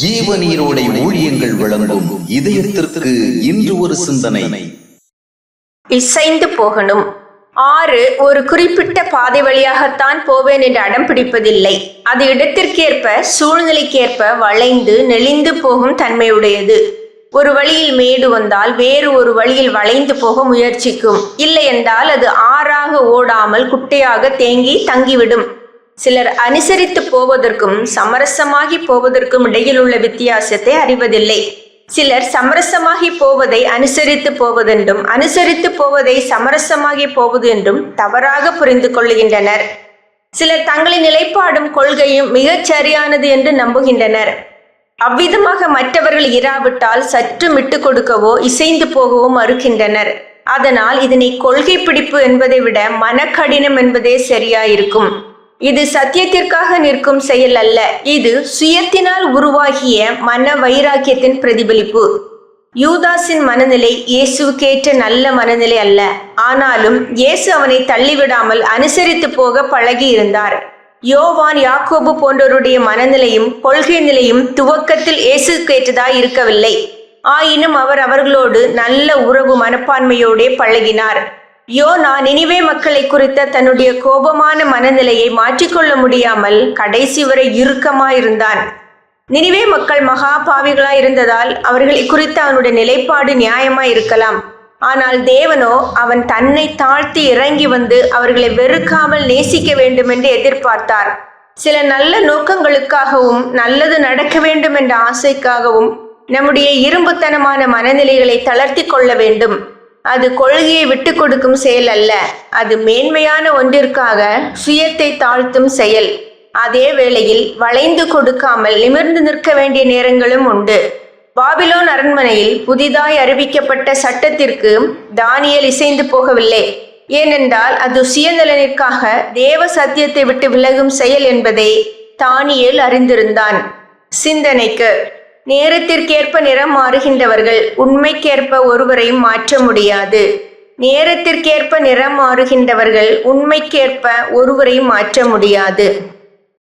ஜீவநீரோடை ஊழியங்கள் வழங்கும் இதயத்திற்கு இன்று ஒரு சிந்தனை. இசைந்து போகணும். 6 ஒரு குறிப்பிட்ட பாதை வழியாகத்தான் போவேன் என்று அடம் பிடிப்பதில்லை. அது இடத்திற்கேற்ப சூழ்நிலைக்கேற்ப வளைந்து நெளிந்து போகும் தன்மையுடையது. ஒரு வழியில் மேடு வந்தால் வேறு ஒரு வழியில் வளைந்து போக முயற்சிக்கும். இல்லை என்றால் அது ஆறாக ஓடாமல் குட்டையாக தேங்கி தங்கிவிடும். சிலர் அனுசரித்து போவதற்கும் சமரசமாகி போவதற்கும் இடையில் உள்ள வித்தியாசத்தை அறிவதில்லை. சிலர் சமரசமாகி போவதை அனுசரித்து போவதென்றும் அனுசரித்து போவதை சமரசமாகி போவது என்றும் தவறாக புரிந்து கொள்ளுகின்றனர். சிலர் தங்களின் நிலைப்பாடும் கொள்கையும் மிகச் சரியானது என்று நம்புகின்றனர். அவ்விதமாக மற்றவர்கள் இராவிட்டால் சற்று விட்டு கொடுக்கவோ இசைந்து போகவோ மறுக்கின்றனர். அதனால் இதனை கொள்கை பிடிப்பு என்பதை விட மனக்கடினம் என்பதே சரியாயிருக்கும். இது சத்தியத்திற்காக நிற்கும் செயல் அல்ல. இது சுயத்தினால் உருவாகிய மன வைராக்கியத்தின் பிரதிபலிப்பு. யூதாஸின் மனநிலை இயேசுக்கேற்ற நல்ல மனநிலை அல்ல. ஆனாலும் இயேசு அவனை தள்ளிவிடாமல் அனுசரித்து போக பழகி இருந்தார். யோவான், யாக்கோபு போன்றோருடைய மனநிலையும் கொள்கை நிலையும் துவக்கத்தில் இயேசுக்கேற்றதாய் இருக்கவில்லை. ஆயினும் அவர் அவர்களோடு நல்ல உறவு மனப்பான்மையோடே பழகினார். யோனா நினிவே மக்களை குறித்த தன்னுடைய கோபமான மனநிலையை மாற்றிக்கொள்ள முடியாமல் கடைசி வரை இறுக்கமாயிருந்தான். நினிவே மக்கள் மகா பாவிகளாய் இருந்ததால் அவர்களை குறித்த அவனுடைய நிலைப்பாடு நியாயமாய் இருக்கலாம். ஆனால் தேவனோ அவன் தன்னை தாழ்த்தி இறங்கி வந்து அவர்களை வெறுக்காமல் நேசிக்க வேண்டும் என்று எதிர்பார்த்தார். சில நல்ல நோக்கங்களுக்காகவும் நல்லது நடக்க வேண்டும் என்ற ஆசைக்காகவும் நம்முடைய இரும்புத்தனமான மனநிலைகளை தளர்த்தி கொள்ள வேண்டும். அது கொள்கையை விட்டு கொடுக்கும் செயல் அல்ல. அது மேன்மையான ஒன்றிற்காக சுயத்தை தாழ்த்தும் செயல். அதே வேளையில் வளைந்து கொடுக்காமல் நிமிர்ந்து நிற்க வேண்டிய நேரங்களும் உண்டு. பாபிலோன் அரண்மனையில் புதிதாய் அறிவிக்கப்பட்ட சட்டத்திற்கு தானியேல் இசைந்து போகவில்லை. ஏனென்றால் அது சுயநலனிற்காக தேவ சத்தியத்தை விட்டு விலகும் செயல் என்பதை தானியேல் அறிந்திருந்தான். சிந்தனைக்கு: நேரத்திற்கேற்ப நிறம் மாறுகின்றவர்கள் உண்மைக்கேற்ப ஒருவரையும் மாற்ற முடியாது. நேரத்திற்கேற்ப நிறம் மாறுகின்றவர்கள் உண்மைக்கேற்ப ஒருவரையும் மாற்ற முடியாது.